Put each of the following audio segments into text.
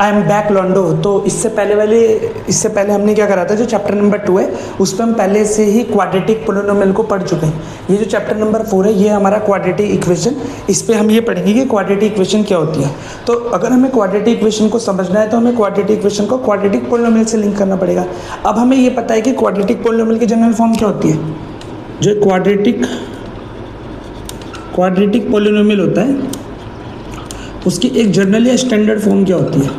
I am back लॉन्डो। तो इससे पहले हमने क्या करा था, जो चैप्टर नंबर 2 है उस पर हम पहले से ही क्वाड्रेटिक पोलिनोमियल को पढ़ चुके हैं। ये जो चैप्टर नंबर 4 है ये हमारा क्वाड्रेटिक इक्वेशन, इस पर हम ये पढ़ेंगे कि क्वाड्रेटिक इक्वेशन क्या होती है। तो अगर हमें क्वाड्रेटिक इक्वेशन को समझना है तो हमें क्वाड्रेटिक इक्वेशन को क्वाड्रेटिक पोलिनोमियल से लिंक करना पड़ेगा। अब हमें ये पता है कि क्वाड्रेटिक पोलिनोमियल की जनरल फॉर्म क्या होती है। जो क्वाड्रेटिक पोलिनोमियल होता है उसकी एक जनरल या स्टैंडर्ड फॉर्म क्या होती है।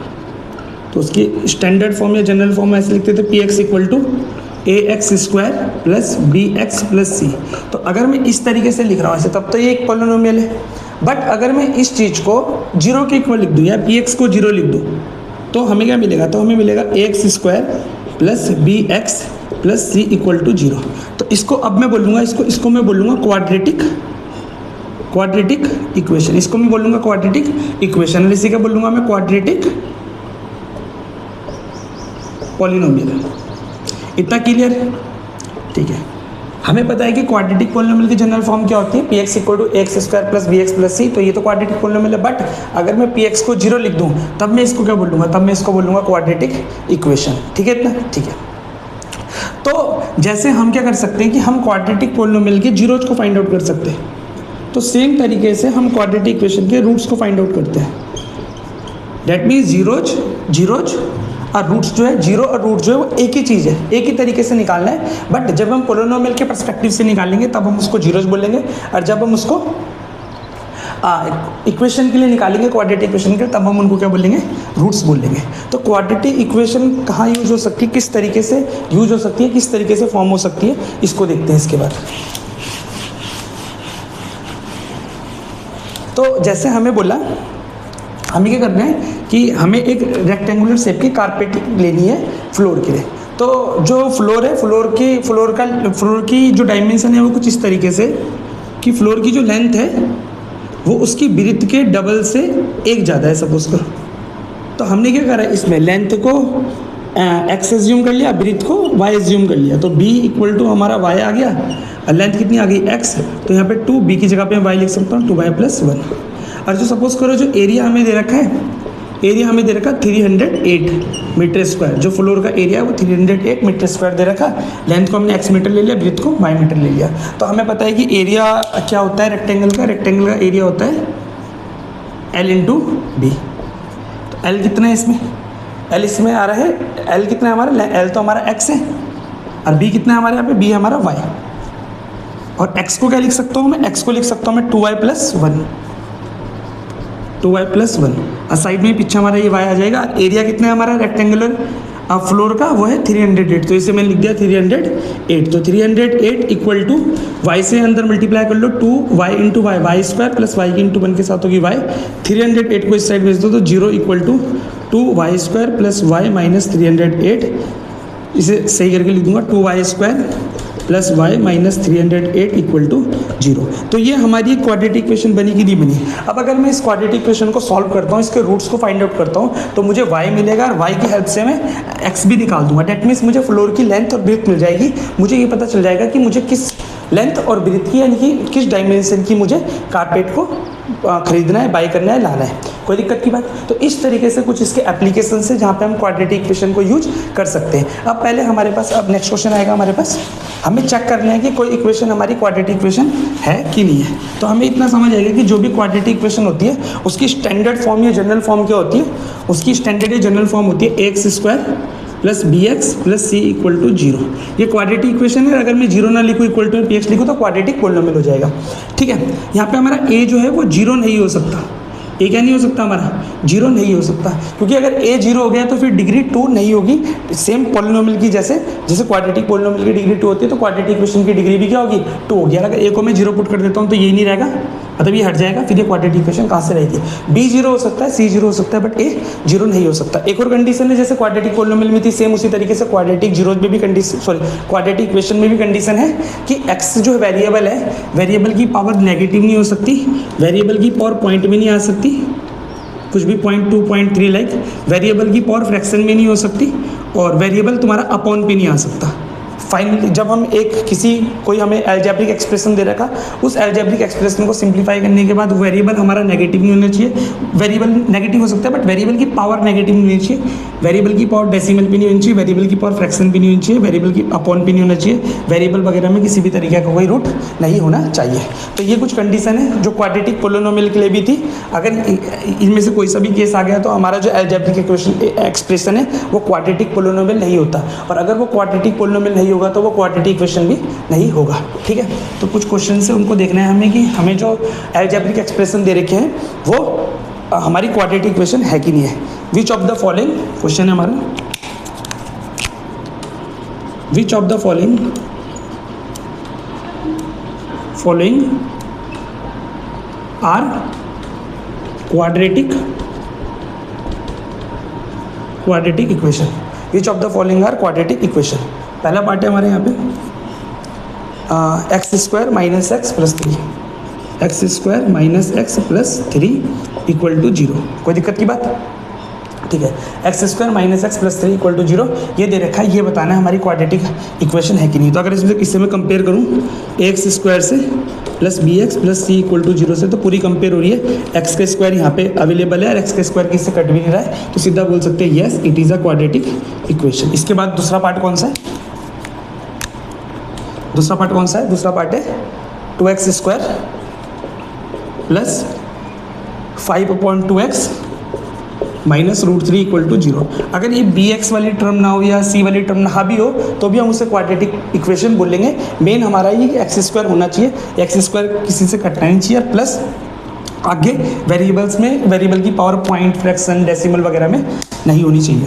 तो उसकी स्टैंडर्ड फॉर्म या जनरल फॉर्म ऐसे लिखते थे, p x equal to a x square plus b x plus c. तो अगर मैं इस तरीके से लिख रहा हूँ ऐसे, तब तो ये एक पोलिनोमियल है। बट अगर मैं इस चीज़ को जीरो के इक्वल लिख दूँ या पी एक्स को जीरो लिख दूँ तो हमें क्या मिलेगा, तो हमें मिलेगा a x square plus b x plus c equal to zero. तो इसको अब मैं बोलूँगा, इसको मैं बोलूँगा क्वाड्रेटिक इक्वेशन। इसको मैं बोलूँगा क्वाड्रेटिक इक्वेशन, और इसी का बोलूँगा मैं क्वाड्रेटिक पॉलिनोमियल। इतना क्लियर है? ठीक है। हमें पता है कि क्वाड्रेटिक पॉलिनोमियल की जनरल फॉर्म क्या होती है, p x equal to x square plus b x plus c. तो ये तो क्वाड्रेटिक पॉलिनोमियल है। बट अगर मैं पी एक्स को जीरो लिख दूँ तब मैं इसको क्या बोलूँगा, तब मैं इसको बोलूँगा क्वाड्रेटिक इक्वेशन। ठीक है इतना? ठीक है। तो जैसे हम क्या कर सकते हैं कि हम क्वाड्रेटिक पॉलिनोमियल के जीरोज को फाइंड आउट कर सकते हैं, तो सेम तरीके से हम क्वाड्रेटिक इक्वेशन के रूट्स को फाइंड आउट करते हैं। दैट मीन्स जीरोज और रूट्स जो है, जीरो और रूट जो है वो एक ही चीज़ है, एक ही तरीके से निकालना है। बट जब हम पोलिनोमियल के पर्सपेक्टिव से निकालेंगे तब हम उसको जीरोज बोलेंगे, और जब हम उसको इक्वेशन के लिए निकालेंगे, क्वाड्रेटिक इक्वेशन के, तब हम उनको क्या बोलेंगे, रूट्स बोलेंगे। तो क्वाड्रेटिक इक्वेशन कहाँ यूज हो सकती है, किस तरीके से यूज हो सकती है, किस तरीके से फॉर्म हो सकती है, इसको देखते हैं इसके बाद। तो जैसे हमें बोला, हमें क्या करना है कि हमें एक रेक्टेंगुलर शेप की कारपेट लेनी है फ्लोर के लिए। तो जो फ्लोर है, फ्लोर की जो डायमेंशन है वो कुछ इस तरीके से कि फ्लोर की जो लेंथ है वो उसकी ब्रीथ के डबल से एक ज़्यादा है सपोज करो। तो हमने क्या करा, इसमें लेंथ को एक्स एज्यूम कर लिया, ब्रीथ को वाई एज्यूम कर लिया। तो बी इक्वल टू हमारा वाई आ गया, और लेंथ कितनी आ गई एक्स, तो यहाँ पे 2, बी की जगह पे वाई लिख सकता हूँ 2y + 1। और जो सपोज करो जो एरिया हमें दे रखा है, 308 मीटर स्क्वायर। जो फ्लोर का एरिया है वो 308 मीटर स्क्वायर दे रखा। लेंथ को हमने x मीटर ले लिया, ब्रीथ को y मीटर ले लिया। तो हमें पता है कि एरिया क्या होता है रेक्टेंगल का एरिया होता है L × B। तो L कितना है इसमें, L इसमें आ रहा है, L कितना है हमारा, L तो हमारा x है, और B कितना है हमारे यहाँ पे, B हमारा y। और x को क्या लिख सकता हूँ मैं, x को लिख सकता हूँ मैं 2y + 1, 2y + 1। और साइड में पीछे हमारा ये y आ जाएगा। एरिया कितना है हमारा रेक्टेंगुलर फ्लोर का, वो है 308। तो इसे मैंने लिख दिया 308। तो 308 इक्वल टू y से अंदर मल्टीप्लाई कर लो 2y × y, y square plus y × 1 के साथ होगी y। 308 को इस साइड भेज दो तो 0 equal to 2y square plus y minus 308। इसे सही करके लिख दूंगा 2y square plus y minus 308 equal to 0। तो ये हमारी क्वाड्रेटिक इक्वेशन बनी कि नहीं बनी। अब अगर मैं इस क्वाड्रेटिक इक्वेशन को सॉल्व करता हूँ, इसके रूट्स को फाइंड आउट करता हूँ, तो मुझे y मिलेगा, और y की हेल्प से मैं x भी निकाल दूंगा। डेट मीन्स मुझे फ्लोर की लेंथ और ब्रीथ मिल जाएगी। मुझे ये पता चल जाएगा कि मुझे किस लेंथ और ब्रीथ की, यानी कि किस डायमेंशन की मुझे कारपेट को खरीदना है, बाई करना है, लाना है। कोई दिक्कत की बात। तो इस तरीके से कुछ इसके एप्लीकेशन से जहाँ पे हम क्वाड्रेटिक इक्वेशन को यूज कर सकते हैं। अब पहले हमारे पास, अब नेक्स्ट क्वेश्चन आएगा हमारे पास, हमें चेक करना है कि कोई इक्वेशन हमारी क्वाड्रेटिक इक्वेशन है कि नहीं है। तो हमें इतना समझ आएगा कि जो भी क्वाड्रेटिक इक्वेशन होती है उसकी स्टैंडर्ड फॉर्म या जनरल फॉर्म क्या होती है। उसकी स्टैंडर्ड या जनरल फॉर्म होती है x square plus b x plus c equal to 0। ये क्वाड्रेटिक इक्वेशन है। अगर मैं 0 ना लिखूँ, इक्वल टू पी एक्स लिखूँ तो क्वाड्रेटिक पोलिनोमियल हो जाएगा। ठीक है। यहाँ पे हमारा ए जो है वो 0 नहीं हो सकता। ए क्या नहीं हो सकता हमारा, 0 नहीं हो सकता, क्योंकि अगर ए 0 हो गया तो फिर डिग्री 2 नहीं होगी। सेम पोलिनोमियल की जैसे क्वाड्रेटिक पोलिनोमियल की डिग्री 2 होती है, तो क्वाड्रेटिक इक्वेशन की डिग्री भी क्या होगी, 2 होगी। अगर ए को मैं 0 पुट कर देता हूँ तो ये नहीं रहेगा, मतलब ये हट जाएगा। फिर ये क्वाड्रेटिक इक्वेशन कहाँ से रहेगी, बी 0 हो सकता है, सी 0 हो सकता है, बट ए 0 नहीं हो सकता। एक और कंडीशन है जैसे क्वाड्रेटिक पोलिनोमियल में थी, सेम उसी तरीके से क्वाड्रेटिक जीरोज में भी कंडीशन, क्वाड्रेटिक इक्वेशन में भी कंडीशन है कि एक्स जो वेरिएबल है, वेरिएबल की पावर नेगेटिव नहीं हो सकती, वेरिएबल की पावर पॉइंट में नहीं आ सकती, कुछ भी 0.2 0.3 लाइक। वेरिएबल की पावर फ्रैक्शन में नहीं हो सकती, और वेरिएबल तुम्हारा अपॉन पे नहीं आ सकता। फाइनली जब हम कोई हमें अलजेब्रिक एक्सप्रेशन दे रखा, उस अलजेब्रिक एक्सप्रेशन को सिंप्लीफाई करने के बाद वेरिएबल हमारा नेगेटिव नहीं होना चाहिए। वेरिएबल नेगेटिव हो सकता है बट वेरिएबल की पावर नेगेटिव नहीं होनी चाहिए, वेरिएबल की पावर डेसिमल भी नहीं होनी चाहिए, वेरिएबल की पावर फ्रैक्शन भी नहीं होनी चाहिए, वेरिएबल की अपॉन भी नहीं होना चाहिए, वेरिएबल वगैरह में किसी भी तरीके का कोई रूट नहीं होना चाहिए। तो ये कुछ कंडीशन है जो क्वाड्रेटिक पोलिनोमियल के लिए भी थी। अगर इनमें से कोई सा भी केस आ गया तो हमारा जो अलजेब्रिक एक्सप्रेशन है वो क्वाड्रेटिक पोलिनोमियल नहीं होता, और अगर वो क्वाड्रेटिक पोलिनोमियल नहीं होगा तो वो क्वाड्रेटिक इक्वेशन भी नहीं होगा। ठीक है, तो कुछ क्वेश्चन है उनको देखना है हमें कि हमें जो अलजेब्रिक एक्सप्रेशन दे रखे हैं वो हमारी क्वाड्रेटिक इक्वेशन है कि नहीं है। Which of the following question है हमारा, which of the following are quadratic equation, which of the following are quadratic equation. पहला पार्ट है हमारे यहाँ पे x square minus x plus 3, x square minus x plus 3 equal to 0। कोई दिक्कत की बात? ठीक है, x square minus x plus 3 equal to 0 ये दे रखा है, ये बताना है हमारी क्वाड्रेटिक इक्वेशन है कि नहीं। तो अगर इससे मैं कंपेयर करूँ एक्स स्क्वायर से plus b x plus c equal to 0 से, तो पूरी कंपेयर हो रही है। एक्स का स्क्वायर यहाँ पे अवेलेबल है और एक्स का स्क्वायर किससे कट भी नहीं रहा है, तो सीधा बोल सकते हैं yes it is a quadratic equation. इसके बाद दूसरा पार्ट कौन सा है? दूसरा पार्ट है 2x square plus 5/2x minus √3 equal to 0। अगर ये bx वाली टर्म ना हो या c वाली टर्म ना भी हो तो भी हम उसे क्वाड्रेटिक इक्वेशन बोलेंगे। मेन हमारा ये एक्स स्क्वायर होना चाहिए, एक्स स्क्वायर किसी से कटना नहीं चाहिए, प्लस आगे वेरिएबल्स में वेरिएबल की पावर पॉइंट, फ्रैक्शन, डेसिमल वगैरह में नहीं होनी चाहिए।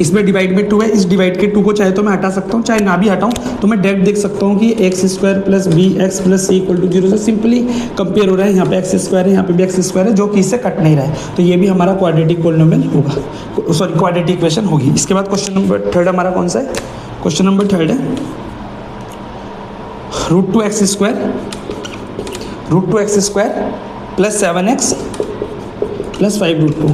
इसमें डिवाइड में 2 है, इस डिवाइड के 2 को चाहे तो मैं हटा सकता हूँ, चाहे ना भी हटाऊँ तो मैं डायरेक्ट देख सकता हूँ कि x square plus b x plus c equal to 0 से सिंपली कंपेयर हो रहा है। यहाँ पे एक्स स्क्वायर है, यहाँ पे भी एक्स स्क्वायर है, जो कि इससे कट नहीं रहा है, तो ये भी हमारा क्वाड्रेटिक पोलिनोमियल होगा, सॉरी क्वाड्रेटिक इक्वेशन होगी। इसके बाद क्वेश्चन नंबर 3 हमारा कौन सा है? क्वेश्चन नंबर 3 है √2x square plus 7x plus 5√2।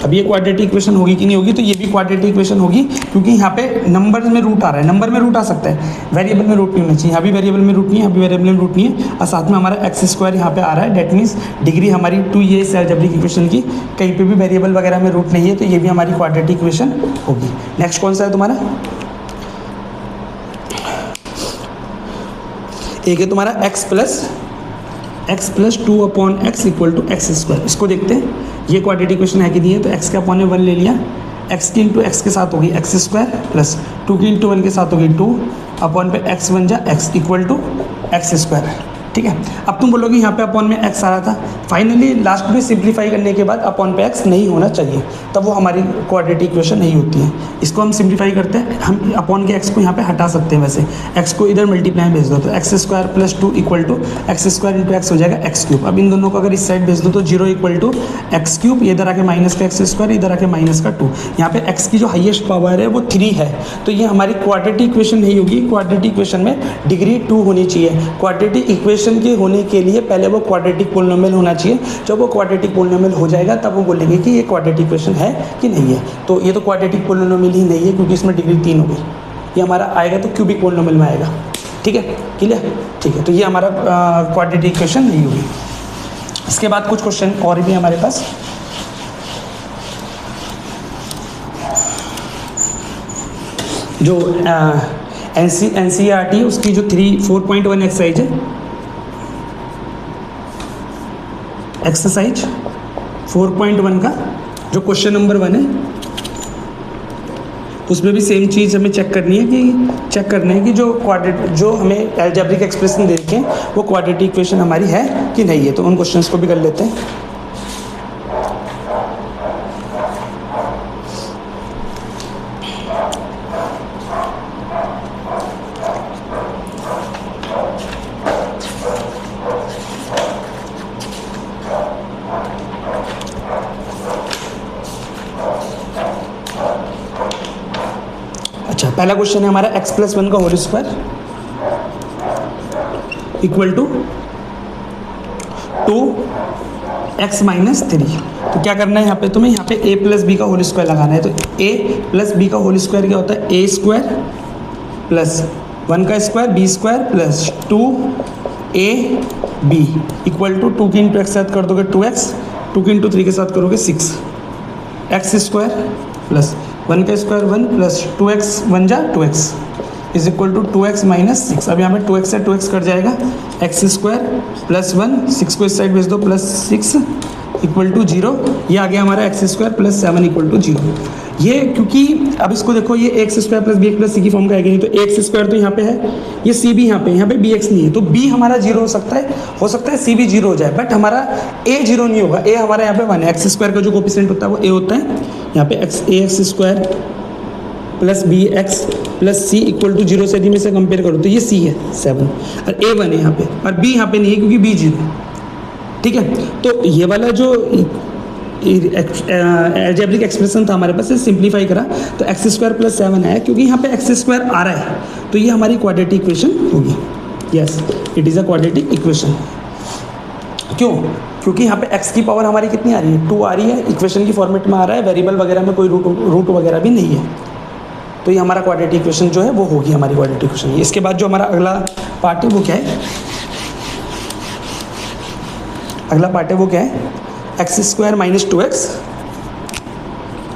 अब ये क्वाड्रेटिक इक्वेशन होगी कि नहीं होगी? तो ये भी क्वाड्रेटिक इक्वेशन होगी, क्योंकि यहाँ पे नंबर में रूट आ रहा है, नंबर में रूट आ सकता है, वेरिएबल में रूट नहीं होना चाहिए। यहाँ भी वेरिएबल में रूट नहीं है, यहाँ भी वेरिएबल में रूट नहीं है, और साथ में हमारा एक्स स्क्वायर यहाँ पे आ रहा है। डेट मीन्स डिग्री हमारी 2 ये इस अलजेब्रिक इक्वेशन की, कहीं पे भी वेरिएबल वगैरह में रूट नहीं है, तो ये भी हमारी क्वाड्रेटिक इक्वेशन होगी। नेक्स्ट कौन सा है तुम्हारा? एक है तुम्हारा x plus 2/x equal to x square. इसको देखते हैं ये क्वाड्रेटिक इक्वेशन है कि नहीं है। तो x के अपॉन में 1 ले लिया, x की इंटू एक्स के साथ होगी एक्स स्क्वायर प्लस 2 की इंटू 1 के साथ होगी 2 अपॉन पे x बन जा x equal to x square. ठीक है, अब तुम बोलोगे यहाँ पे अपॉन में x आ रहा था, फाइनली लास्ट में सिंप्लीफाई करने के बाद अपॉन पे x नहीं होना चाहिए, तब वो हमारी क्वाड्रेटिक इक्वेशन नहीं होती है। इसको हम सिंप्लीफाई करते हैं, हम अपॉन के x को यहाँ पे हटा सकते हैं, वैसे x को इधर मल्टीप्लाई भेज दो तो x square plus 2 equal to x square into x हो जाएगा एक्स क्यूब। अब इन दोनों को अगर इस साइड भेज दो तो 0 इक्वल टू एक्स क्यूब, इधर आके माइनस का एक्स स्क्वायर, इधर आके माइनस का 2। यहाँ पे x की जो हाईएस्ट पावर है वो 3 है, तो ये हमारी क्वाड्रेटिक इक्वेशन नहीं होगी। क्वाड्रेटिक इक्वेशन में डिग्री 2 होनी चाहिए। क्वाड्रेटिक इक्वेशन के होने के लिए पहले वो क्वाड्रेटिक पोलिनोमियल होना चाहिए। जब वो क्वाड्रेटिक पोलिनोमियल हो जाएगा तब वो बोलेंगे कि ये क्वाड्रेटिक इक्वेशन है कि नहीं है। तो ये तो क्वाड्रेटिक पोलिनोमियल ही नहीं है, क्योंकि इसमें डिग्री 3 होगी। ये हमारा आएगा तो क्यूबिक पोलिनोमियल में आएगा। ठीक है, क्लियर? ठीक है, तो ये हमारा क्वाड्रेटिक इक्वेशन नहीं होगी। इसके बाद कुछ क्वेश्चन और भी हमारे पास। जो NCERT है उसकी जो 4.1 एक्सरसाइज है, एक्सरसाइज 4.1 का जो क्वेश्चन नंबर 1 है, उसमें भी सेम चीज़ हमें चेक करनी है कि जो हमें अलजेब्रिक एक्सप्रेशन दे रखे हैं वो क्वाड्रेटिक इक्वेशन हमारी है कि नहीं है। तो उन क्वेश्चंस को भी कर लेते हैं। अच्छा, पहला क्वेश्चन है हमारा x प्लस 1 का whole square equal to 2x minus 3। तो क्या करना है यहाँ पे तुम्हें, यहाँ पे a प्लस बी का होल स्क्वायर लगाना है। तो a प्लस बी का होल स्क्वायर क्या होता है? a स्क्वायर प्लस 1 का square b square plus 2ab equal to 2 की इंटू एक्स साथ कर दोगे 2x, 2 की इंटू 3 के साथ करोगे 6 एक्स स्क्वायर प्लस 1 का स्क्वायर 1 प्लस 2x 1 जा 2x is equal to 2x minus 6। अब यहाँ पे 2x से 2x कट जाएगा, एक्स स्क्वायर प्लस 1, 6 को इस साइड भेज दो प्लस 6 इक्वल टू 0। ये आ गया हमारा x square plus 7 equal to 0। ये क्योंकि अब इसको देखो ये x square plus b x plus c की फॉर्म का आएगा नहीं, तो एक्स स्क्वायर तो यहाँ पे है, ये सी भी यहाँ पे बी एक्स नहीं है, तो बी हमारा 0 हो सकता है सी भी 0 हो जाए, बट हमारा ए 0 नहीं होगा। ए हमारा यहाँ पे 1 है, एक्स स्क्वायर का जो कोफिशिएंट होता है वो ए होता है, यहाँ पे x square plus b x plus c equal to 0 से यदि में से कंपेयर करो तो ये सी है 7 और ए 1 है यहाँ पे, और बी यहाँ पे नहीं है क्योंकि बी 0। ठीक है, तो ये वाला जो अलजेब्रिक एक्सप्रेशन था हमारे पास, सिंप्लीफाई करा तो एक्स स्क्वायर प्लस 7 है, क्योंकि यहाँ पे एक्स स्क्वायर आ रहा है तो ये हमारी क्वाड्रेटिक इक्वेशन होगी। Yes, it is a quadratic equation. क्यों? क्योंकि यहाँ पे x की पावर हमारी कितनी आ रही है, 2 आ रही है, इक्वेशन की फॉर्मेट में आ रहा है, वेरिएबल वगैरह में कोई रूट वगैरह भी नहीं है, तो ये हमारा क्वाड्रेटिक इक्वेशन जो है वो होगी हमारी क्वाड्रेटिक इक्वेशन। इसके बाद जो हमारा अगला पार्ट है वो क्या है, अगला पार्ट है वो क्या है, x square minus 2x,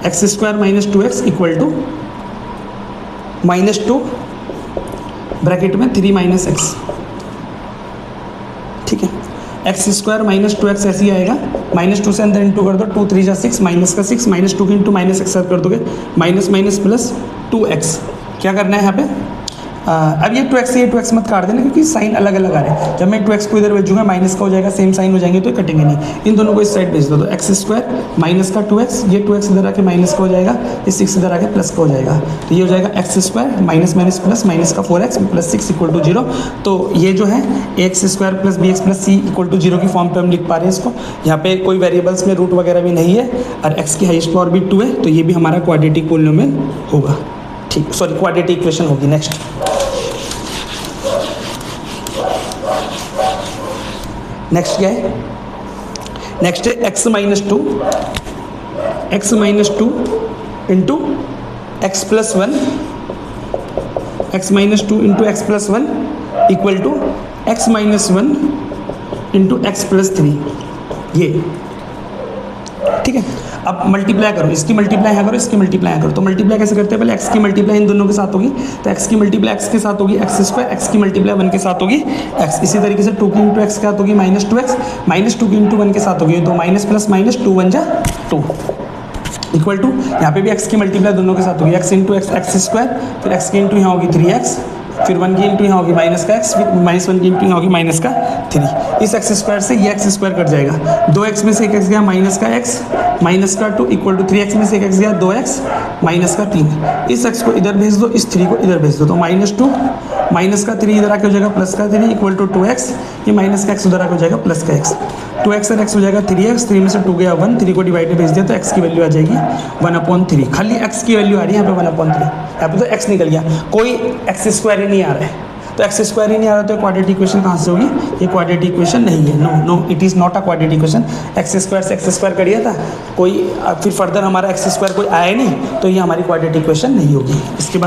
x square minus 2x equal to -2 bracket में 3 माइनस एक्स। ठीक है, एक्स स्क्वायर माइनस 2x ऐसे ही आएगा, -2 से अंदर इंटू कर दो, 2 3 जा 6, माइनस का 6, -2 की इंटू माइनस एक्स कर दोगे, माइनस माइनस प्लस 2x। क्या करना है यहाँ पे, अब ये 2x से ये 2x मत काट देना क्योंकि साइन अलग अलग आ रहे हैं। जब मैं 2x को इधर भेजूंगा माइनस का हो जाएगा, सेम साइन हो जाएंगे तो ये कटेंगे नहीं, इन दोनों को इस साइड भेज दो, तो एक्स स्क्वायर माइनस का 2x, ये 2x इधर आके माइनस का हो जाएगा, ये 6 इधर आके प्लस का हो जाएगा, तो ये हो जाएगा x square minus minus plus minus का 4x प्लस 6 इक्वल टू 0। तो ये जो है x square plus b x plus c equal to 0 की फॉर्म पर हम लिख पा रहे हैं इसको। यहाँ पे कोई वेरिएबल्स में रूट वगैरह भी नहीं है और एक्स की हाईएस्ट पावर भी 2 है, तो ये भी हमारा क्वाड्रेटिक पॉलिनोमियल होगा। ठीक, सॉरी क्वाड्रेटिक इक्वेशन होगी। नेक्स्ट क्या है, नेक्स्ट है x minus 2 into x plus 1, x minus 2 into x plus 1 equal to x minus 1 into x plus 3। ये ठीक है, अब मल्टीप्लाई करो, इसकी मल्टीप्लाई यहाँ करो, इसकी मल्टीप्लाई करो, तो मल्टीप्लाई कैसे करते हैं, पहले x की मल्टीप्लाई इन दोनों के साथ होगी, तो x की मल्टीप्लाई x के साथ होगी एक्स स्क्वायर, x की मल्टीप्लाई 1 के साथ होगी x। इसी तरीके से 2 की इंटू एक्स के साथ होगी -2x, -2 की इंटू 1 के साथ होगी, तो माइनस प्लस माइनस 2 1 जा 2 इक्वल टू, यहाँ पे भी x की मल्टीप्लाई दोनों के साथ होगी, x इंटू एक्स स्क्वायर, फिर x की इंटू यहाँ होगी 3x, फिर 1 की इंटू यहाँ होगी माइनस का x, फिर -1 की इंटू यहाँ होगी माइनस का 3। इस एक्स स्क्वायर से ये एक्स स्क्वायर कट जाएगा, 2x में से 1 x गया माइनस का x, माइनस का 2 इक्वल टू 3x में से 1 x गया 2x माइनस का 3। इस x को इधर भेज दो, इस 3 को इधर भेज दो, तो -2 माइनस का 3 इधर आके हो जाएगा प्लस का 3 इक्वल टू 2x, ये माइनस का x उधर आके हो जाएगा प्लस का x, 2x और x हो जाएगा 3x, 3 में से 2 गया 1, 3 को डिवाइड में भेज दिया तो x की वैल्यू आ जाएगी 1/3। खाली x की वैल्यू आ रही है यहाँ पे 1/3, यहाँ पे तो x निकल गया, कोई एक्स स्क्वायर ही नहीं आ रहा है, तो एक्स स्क्वायर ही नहीं आ रहा तो क्वाड्रेटिक इक्वेशन कहाँ से होगी, ये क्वाड्रेटिक इक्वेशन नहीं है, no it is not a quadratic equation. X square से एक्स स्क्वायर करिए था कोई, फिर फर्दर हमारा एक्स स्क्वायर कोई आया नहीं, तो ये हमारी क्वाड्रेटिक इक्वेशन नहीं होगी। इसके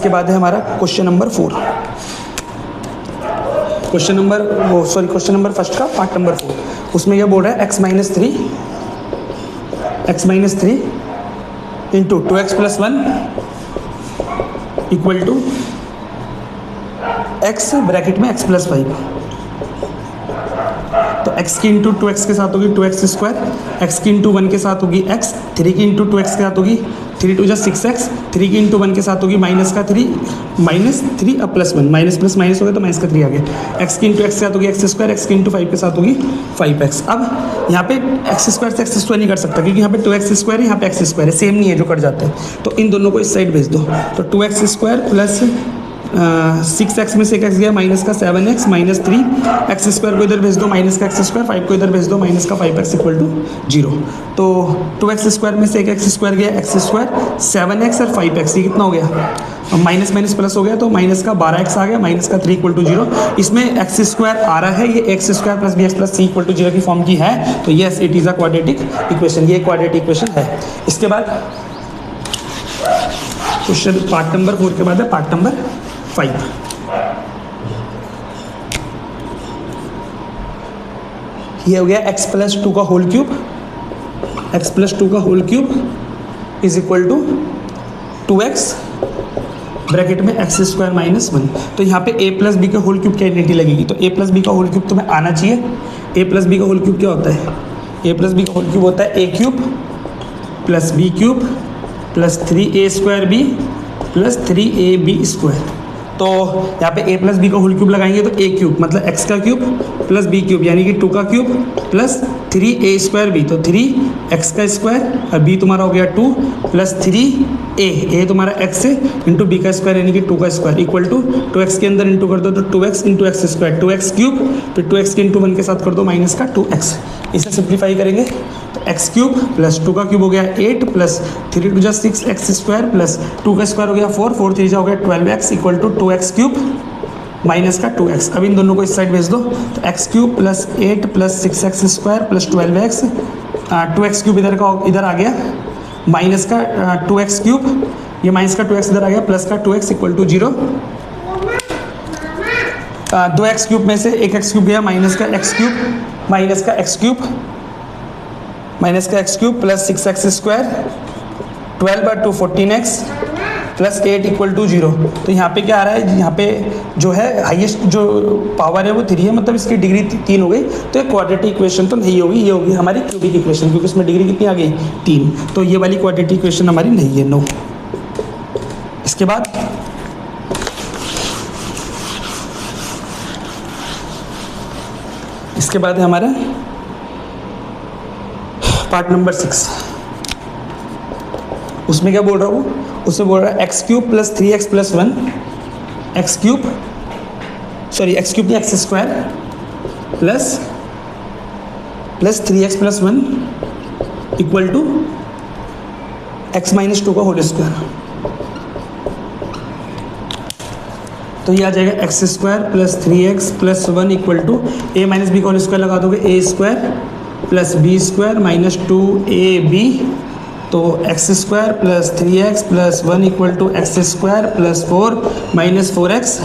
बाद है हमारा question number 4, question number first का पार्ट नंबर 4, उसमें यह बोल रहा है x minus 3 into 2x plus 1 equal to x bracket में x प्लस 5। तो x की इंटू 2x के साथ होगी 2x स्क्वायर, x की इंटू 1 के साथ होगी x, 3 की इंटू 2x के साथ होगी 3 2 6x, 3 की इंटू 1 के साथ होगी माइनस का 3 अब प्लस 1, माइनस प्लस माइनस हो गया तो माइनस का 3 आ गया, x की इंटू x के साथ होगी x स्क्वायर, x की इंटू 5 के साथ होगी 5x। अब यहाँ पे x स्क्वायर से x स्क्वायर नहीं कर सकता क्योंकि यहाँ पे 2x स्क्वायर है, यहाँ पे x स्क्वायर है, सेम नहीं है जो कट जाता है, तो इन दोनों को इस साइड भेज दो, तो 2x स्क्वायर प्लस 6x में से x गया माइनस का 7x माइनस 3x स्क्वायर को इधर भेज दो माइनस का x स्क्वायर, 5 को इधर भेज दो माइनस का 5x इक्वल टू 0। तो 2x स्क्वायर में से एक x स्क्वायर गया, x स्क्वायर 7x और 5x, ये कितना हो गया, माइनस माइनस प्लस हो गया, तो माइनस का 12x आ गया, माइनस का 3 इक्वल टू 0। इसमें x स्क्वायर आ रहा है, ये x square plus bx plus c equal to 0 की फॉर्म की है, तो yes it is a quadratic equation, ये क्वाड्रेटिक इक्वेशन है। इसके बाद क्वेश्चन पार्ट नंबर 4 के बाद है पार्ट नंबर 5। ये हो गया x प्लस 2 का होल क्यूब, x प्लस 2 का whole cube is equal to 2x bracket में x स्क्वायर माइनस 1। तो यहाँ पे a प्लस बी का होल क्यूब क्या आइडेंटिटी लगेगी, तो a प्लस बी का होल क्यूब तुम्हें आना चाहिए। a प्लस बी का होल क्यूब क्या होता है, a प्लस बी का होल क्यूब होता है a cube plus b cube plus 3a square b plus 3ab square. तो यहाँ पे a प्लस बी का होल क्यूब लगाएंगे तो a क्यूब मतलब x का क्यूब प्लस b क्यूब यानी कि 2 का cube plus 3a square b, तो 3x का स्क्वायर और b तुम्हारा हो गया 2 प्लस 3a तुम्हारा x है इंटू b का स्क्वायर यानी कि 2 का स्क्वायर इक्वल टू 2x के अंदर इंटू कर दो तो 2x into x square 2x cube, फिर 2x के इंटू 1 के साथ कर दो माइनस का 2x। इसे सिंप्लीफाई करेंगे तो x क्यूब प्लस 2 का क्यूब हो गया 8 प्लस 3 टू जा 6x स्क्वायर प्लस 2 का स्क्वायर हो गया 4, 4 3 जा हो गया 12x equal to 2x cube minus का 2x। अब इन दोनों को इस साइड भेज दो तो x cube plus 8 plus 6x square plus 12x, 2x cube इधर आ गया माइनस का 2x क्यूब, ये माइनस का 2x इधर आ गया प्लस का 2x equal to 0। 2x cube में से एक x क्यूब गया माइनस का x क्यूब माइनस का x क्यूब माइनस का x cube plus 6x square 12/2 14x plus 8 equal to 0। तो यहाँ पे क्या आ रहा है, यहाँ पे जो है हाईएस्ट जो पावर है वो 3 है, मतलब इसकी डिग्री 3 हो गई, तो एक क्वाड्रेटिक इक्वेशन तो नहीं होगी, ये होगी हमारी क्यूबिक इक्वेशन क्योंकि इसमें डिग्री कितनी आ गई 3, तो ये वाली क्वाड्रेटिक इक्वेशन हमारी नहीं है, नो। इसके बाद है हमारा पार्ट नंबर 6। उसमें क्या बोल रहा हूँ, उसमें बोल रहा है x cube plus 3x plus 1, x cube नहीं x square plus 3x plus 1 equal to x minus 2 का होल स्क्वायर। तो ये आ जाएगा x square plus 3x plus 1 equal to a minus b का होल स्क्वायर लगा दोगे a square plus b square minus 2ab, तो x square plus 3x plus 1 equal to x square plus 4 minus 4x।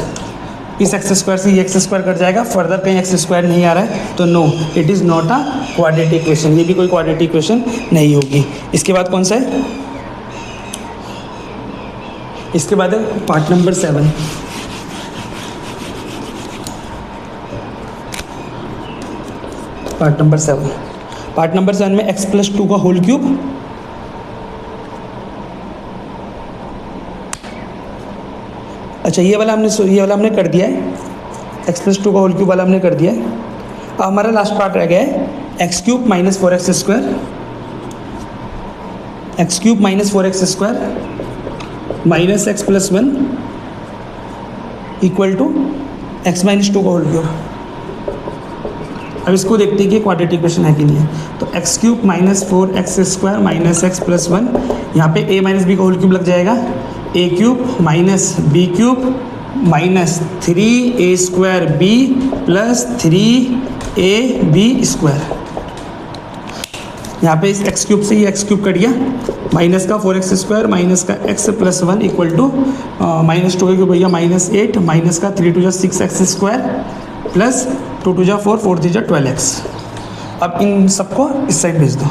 इस x square से ये x square cut जाएगा, further कहीं x square नहीं आ रहा है, तो no it is not a quadratic equation, ये भी कोई क्वाड्रेटिक इक्वेशन नहीं होगी। इसके बाद कौन सा है, इसके बाद है पार्ट नंबर 7। पार्ट नंबर 7 में x प्लस 2 का होल क्यूब अच्छा ये वाला हमने कर दिया है, x प्लस 2 का होल क्यूब वाला हमने कर दिया है। अब हमारा लास्ट पार्ट रह गया है x cube minus 4x square, x cube minus 4x square minus x plus 1 equal to x minus 2 का होल क्यूब। अब इसको देखते हैं कि क्वाड्रेटिक इक्वेशन है कि नहीं है। तो x cube minus 4x square minus x plus 1, यहाँ पे a माइनस बी का होल क्यूब लग जाएगा, a cube minus b cube minus 3a square b plus 3ab square. यहाँ पे इस x क्यूब से ये x क्यूब कट गया, माइनस का 4x स्क्वायर माइनस का x plus 1 equal to minus 2 का क्यूब भैया माइनस 8 माइनस का 3 2 6x स्क्वायर प्लस 2 2 4 4 3 12x। अब इन सबको इस साइड भेज दो,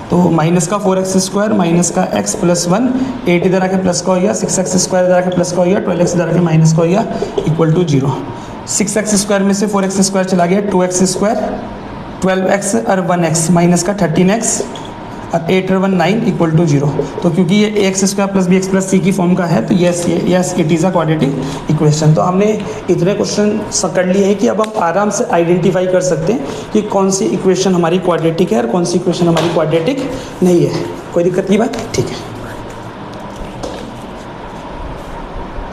तो माइनस का 4x स्क्वायर माइनस का x प्लस 1 8 इधर आके प्लस का हो गया, 6x स्क्वायर इधर आके प्लस का हो गया, 12x इधर आके माइनस का हो गया इक्वल टू 0। 6x स्क्वायर में से 4x स्क्वायर चला गया, 2x स्क्वायर 12x और 1x माइनस का 13x और 8 और 1 9 इक्वल टू 0। तो क्योंकि ये ax square plus bx plus c की फॉर्म का है, तो yes it is a quadratic equation. तो हमने इतने क्वेश्चन कर लिए हैं कि अब हम आराम से आइडेंटिफाई कर सकते हैं कि कौन सी इक्वेशन हमारी क्वाड्रेटिक है और कौन सी इक्वेशन हमारी क्वाड्रेटिक नहीं है। कोई दिक्कत की बात, ठीक है।